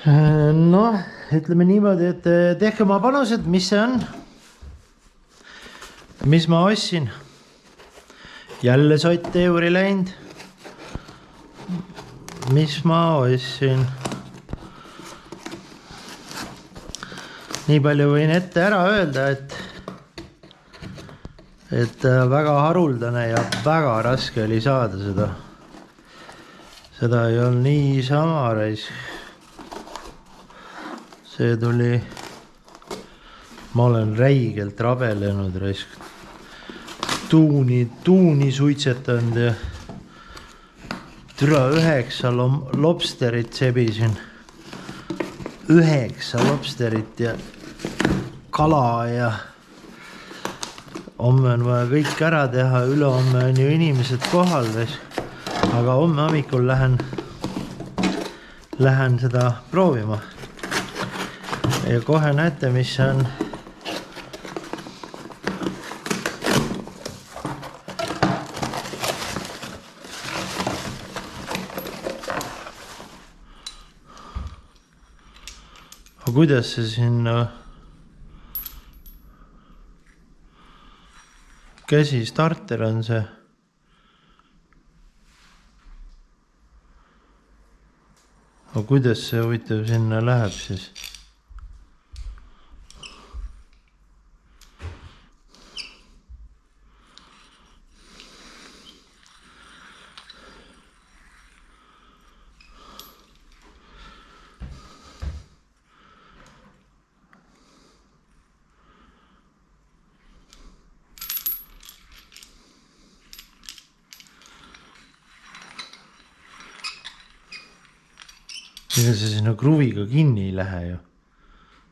Noh, ütleme niimoodi, et tehke oma panused, mis see on? Mis ma ostsin? Jälle sott euri läinud. Mis ma ostsin? Nii palju võin ette ära öelda, et väga haruldane ja väga raske oli saada seda. Seda ei olnud niisama raisk. See tuli, ma olen räigelt rabelenud raisk. Tuuni suitsetanud ja türa 9 lobsterit sebisin. 9 lobsterit ja kala ja homme on vaja kõik ära teha, ülehomme on ju inimesed kohal, aga homme hommikul lähen seda proovima. Ja kohe näete, mis see on. Aga kuidas see siin käsi starter on see? Aga kuidas see huvitav sinna läheb siis? Ega see sinna kruviga kinni ei lähe ju.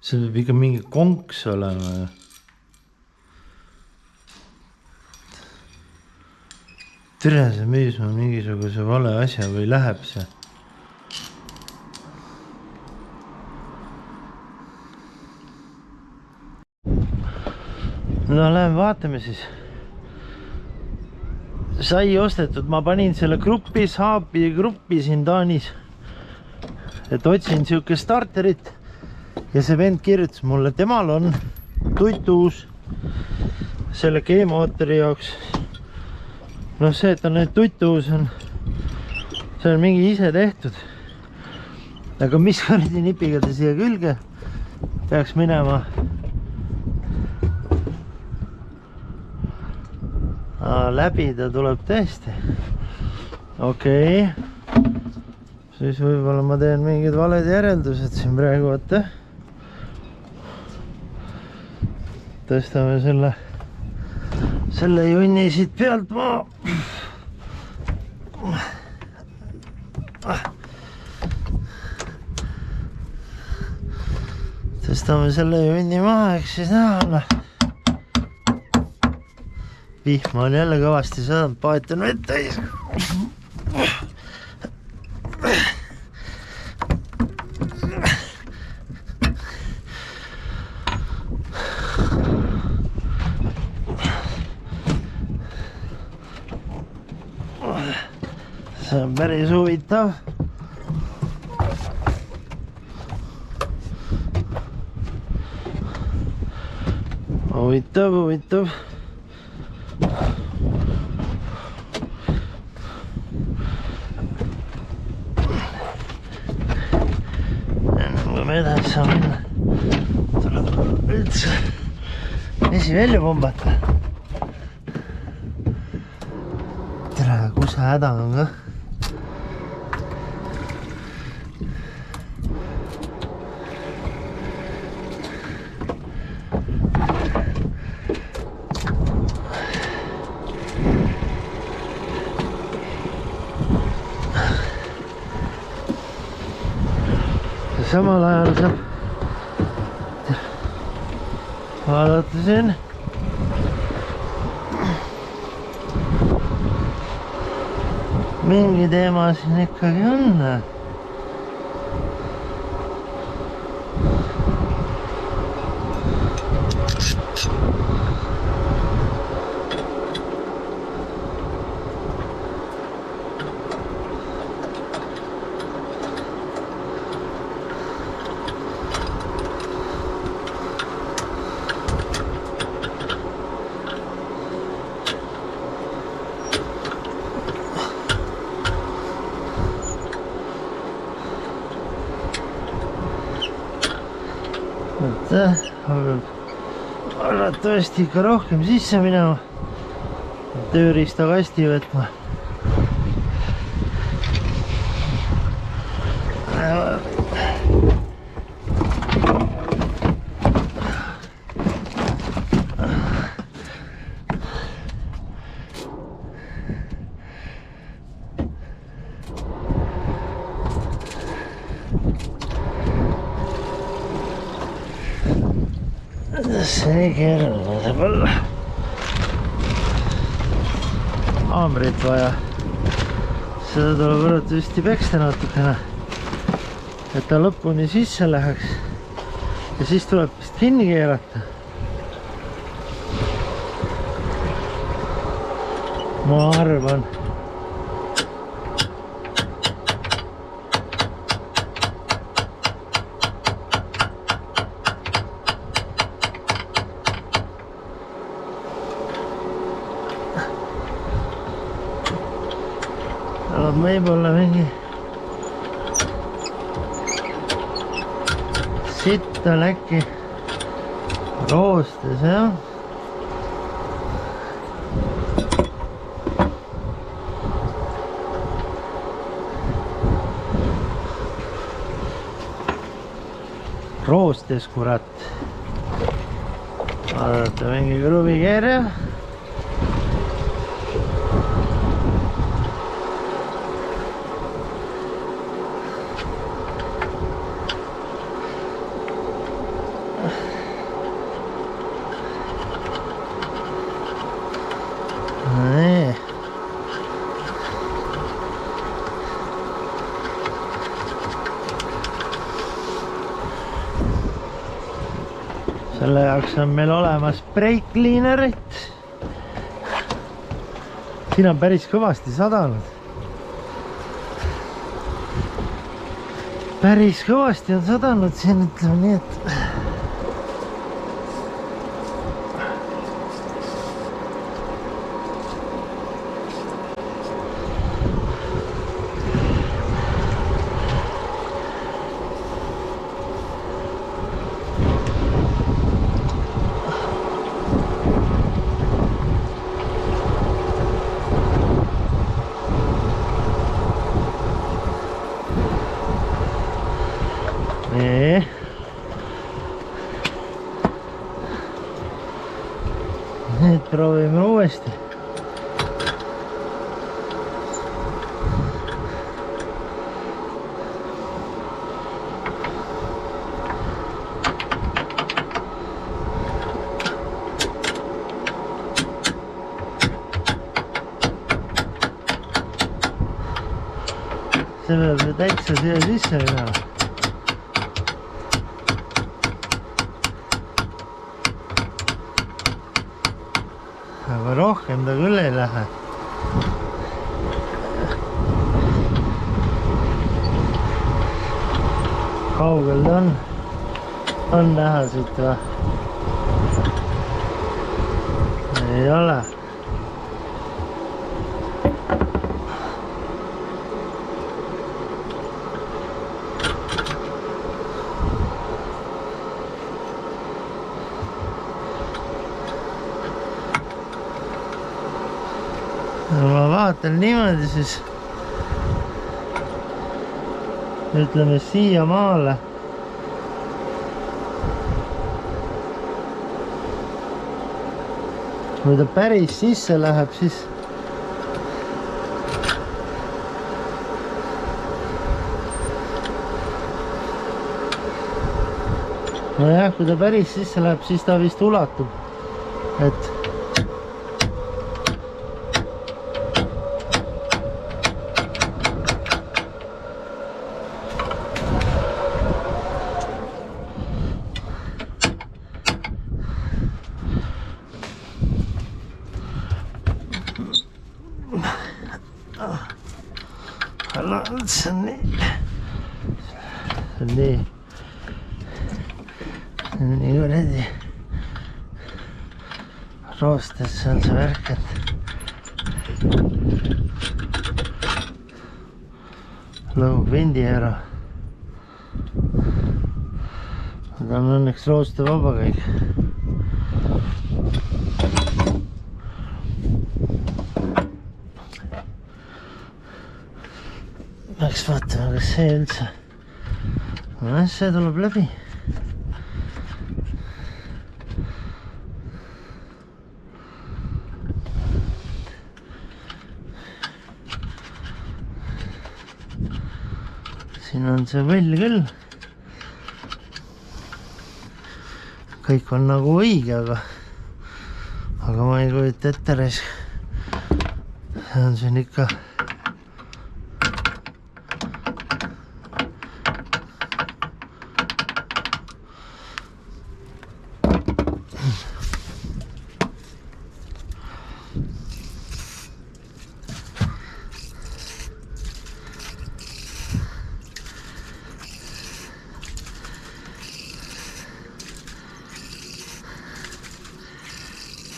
See peab ikka mingi konks olema ju. Tere, see müüs ma mingisuguse vale asja või läheb see? No lähen vaatame siis. Sai ostetud, ma panin selle Saabi gruppi siin Taanis. Et otsin siuke starterit ja see vend kirjutas mulle, temal on tuituus selle G-mootori jaoks. Noh, see, et on nüüd tuituus on, see on mingi ise tehtud. Aga mis kuradi nipiga ta siia külge peaks minema? Läbi ta tuleb tõesti. Okei. Siis võib-olla ma teen mingid valed järeldused siin praegu, vaata. Tõstame selle junni siit pealt maa. Tõstame selle junni maha, eks siis näha. Vihma on jälle kõvasti saanud, paet on vett täis. See on päris huvitav. Huvitav. Kui me edasi saa minna, tuleb üldse vesi välja pumbata. Tere, kus häda on ka? Samal ajal saab vaadata siin. Mingi teema siin ikkagi on. arvatavasti ikka rohkem sisse minema, tööriista kasti võtma. See keeruline saab olla. Haamrit vaja. Seda tuleb arvatavasti peksta natukene, et ta lõpuni sisse läheks. Ja siis tuleb vist kinni keerata. Ma arvan. Võib-olla mingi sitt on äkki roostes, jah. Roostes, kurat. Vaadata mingi kruvikeerja. Selle jaoks on meil olemas brake cleanerit. Siin on päris kõvasti sadanud. Päris kõvasti on sadanud siin, ütleme nii, et nüüd proovime uuesti. See peab ju täitsa siia sisse minema. Aga rohkem ta küll ei lähe. Kaugel ta on näha siit või? Ei ole. Ma vaatan niimoodi siis, ütleme siia maale. Kui ta päris sisse läheb, siis nojah, kui ta päris sisse läheb, siis ta vist ulatub, et see on nii kuradi roostes on see värk, et lõhub vindi ära. aga on õnneks rooste vaba kõik. Peaks vaatama, kas see üldse, see tuleb läbi. Siin on see võll küll. Kõik on nagu õige, aga ma ei kujuta ette reis. See on siin ikka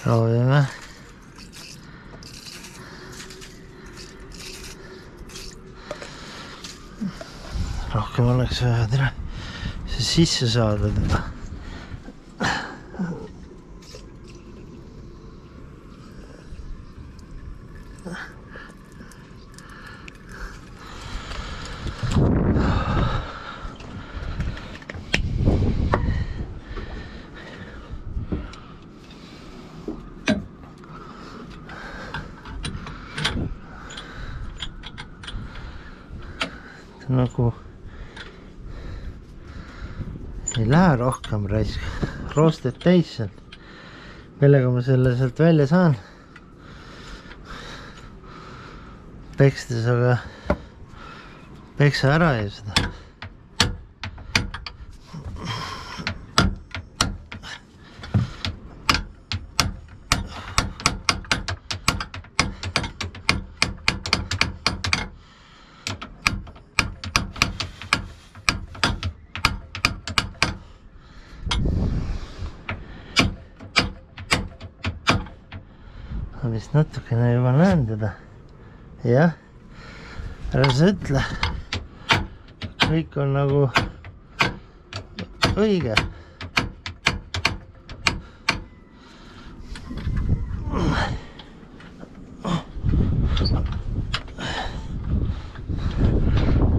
proovime. Rohkem oleks vaja tere see sisse saada teda. Nagu ei lähe rohkem raisk, roosted täis sealt, millega ma selle sealt välja saan pekstes, aga peksa ära ju seda. Ma vist natukene juba näen teda. Jah, ära sa ütle. Kõik on nagu õige.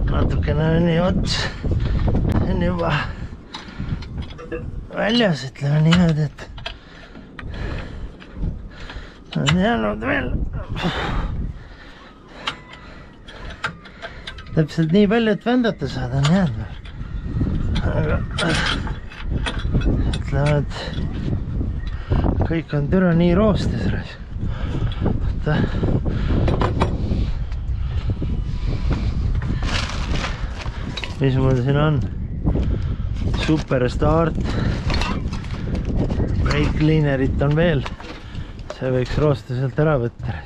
Natukene on nii ots. On juba väljas, ütleme niimoodi, et on jäänud veel täpselt nii palju, et vändata saada on jäänud. Aga ütleme, et kõik on türa nii roostes. Mis mul siin on? Super Start. Brake cleanerit on veel. See võiks rooste sealt ära võtta.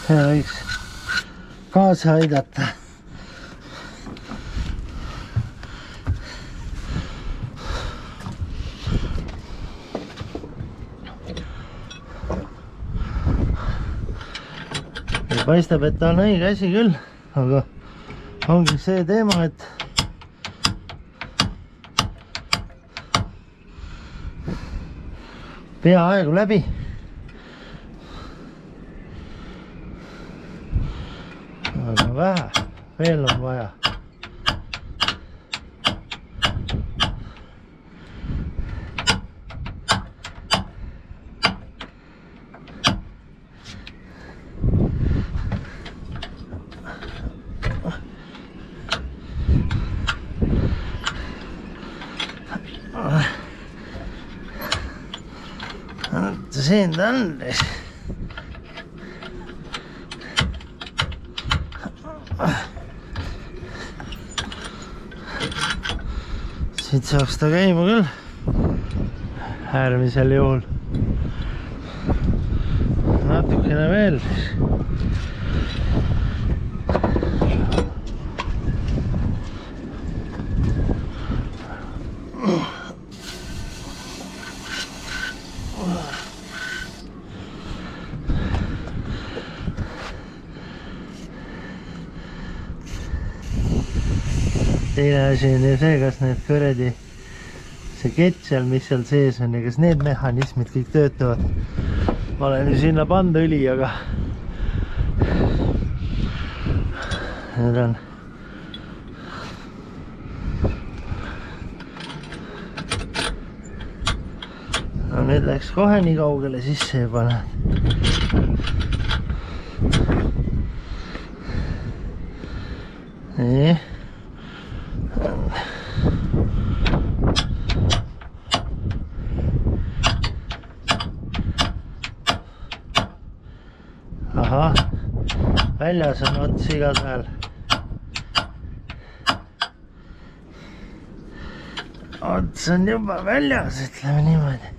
See võiks kaasa aidata. Ja paistab, et ta on õige asi küll, aga ongi see teema, et peaaegu läbi. Aga vähe, veel on vaja. Siin ta on. Siit saaks ta käima küll. äärmisel juhul. Natukene veel. Teine asi on ju see, kas need kõredi see kett seal, mis seal sees on ja kas need mehhanismid kõik töötavad. Ma olen ju sinna pannud õli, aga nüüd on no nüüd läks kohe nii kaugele sisse juba. Nii. Ahah, väljas on ots igal ajal. Ots on juba väljas, ütleme niimoodi.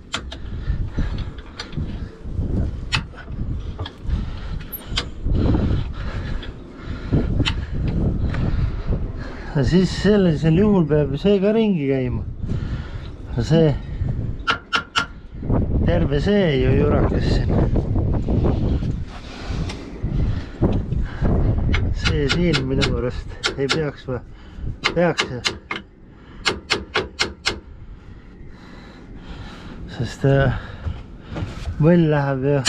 Ja siis sellisel juhul peab see ka ringi käima. See terve see ju jurakas siin. See siin minu juurest ei peaks või? Peaks ju. Sest võll läheb ju.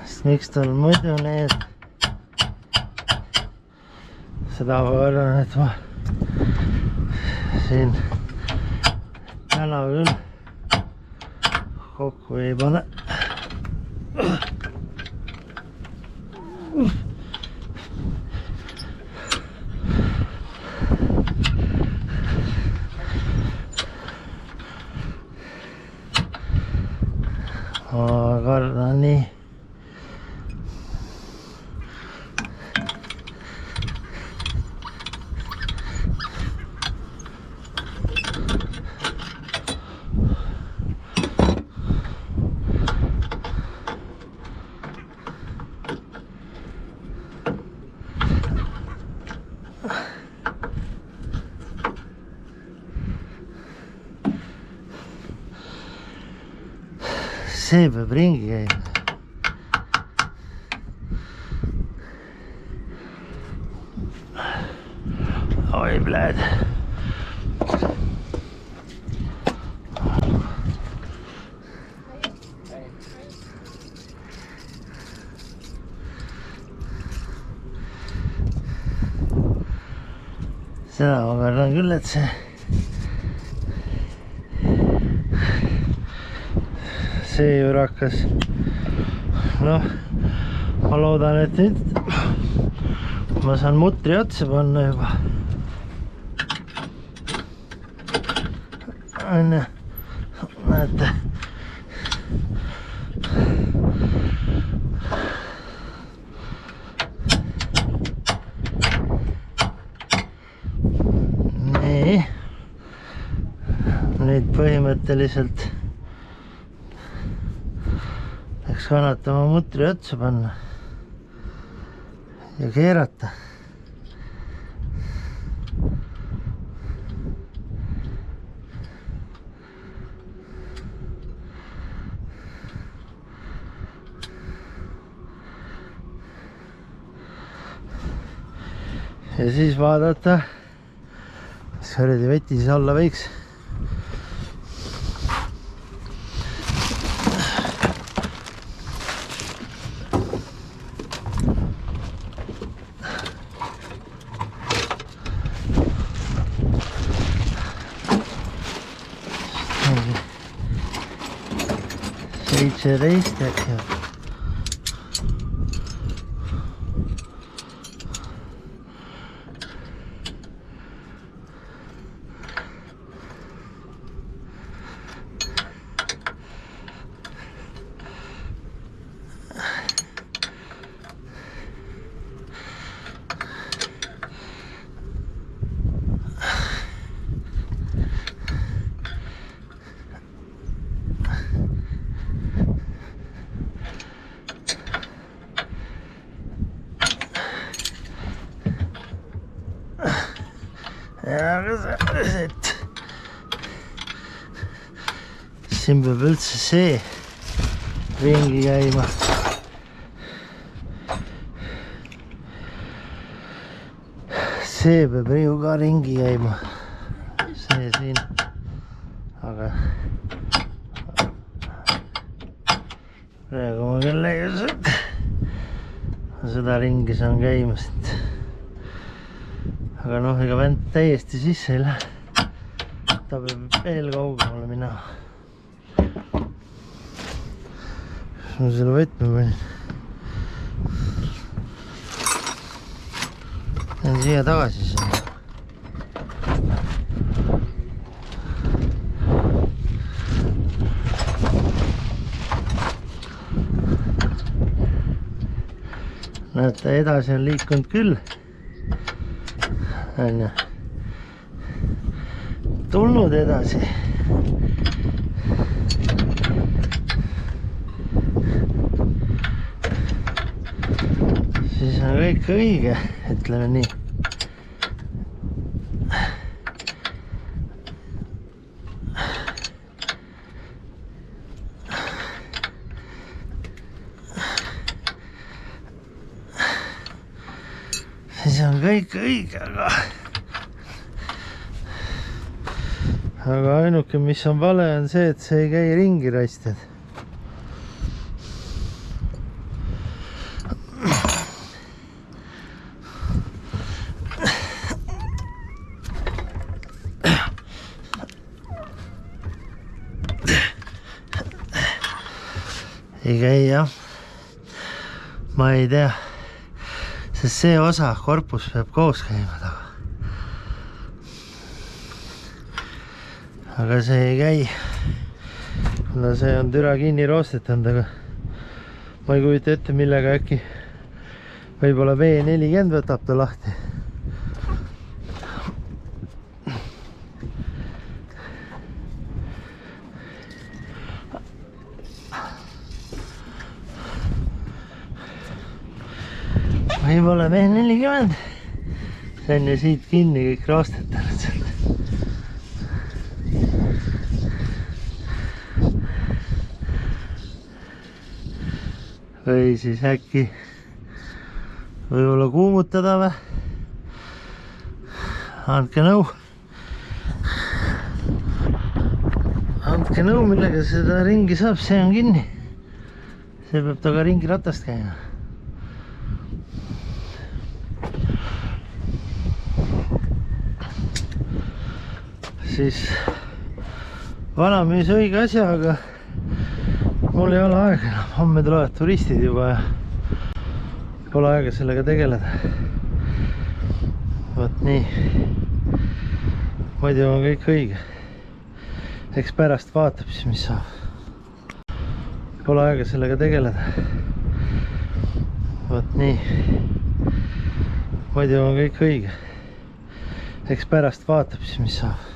Sest miks tal muidu need seda ma arvan, et ma siin täna küll kokku ei pane. Ma kardan nii. See peab ringi käima. Oi, bled. Seda ma kardan küll, et see jurakas. Noh, ma loodan, et nüüd ma saan mutri otsa panna juba. Õnne, näete. Nii. Nüüd põhimõtteliselt läks kannatama mutri otsa panna ja keerata. Ja siis vaadata, mis kuradi veti siis alla võiks. Seitseteist äkki. ja et siin peab üldse see ringi käima. See peab ju ka ringi käima. See siin. Aga praegu ma küll leius, et seda ringi saan käima siit. Aga noh, ega vend täiesti sisse ei lähe. Ta peab veel kaugemale minema. Ma selle võtme panin. Lähen siia tagasi sinna. Näete, edasi on liikunud küll. On ju. Tulnud edasi. Siis on kõik õige, ütleme nii. Siis on kõik õige, aga ainuke, mis on vale, on see, et see ei käi ringi raisted. Ei käi jah, ma ei tea, sest see osa korpus peab koos käima taga. Aga see ei käi, kuna see on türa kinni roostetanud, aga ma ei kujute ette, millega äkki võib-olla V40 võtab ta lahti. Võib-olla V40, see on ju siit kinni kõik roostetanud sealt. Või siis äkki võib-olla kuumutada või? Andke nõu. Andke nõu, millega seda ringi saab, see on kinni. See peab ta ka ringi ratast käima. Siis vana müüs õige asja, aga mul ei ole aega enam. Homme tulevad turistid juba ja pole aega sellega tegeleda. Vot nii. Muidu on kõik õige. Eks pärast vaatab siis, mis saab. Pole aega sellega tegeleda. Vot nii. Muidu on kõik õige. Eks pärast vaatab siis, mis saab.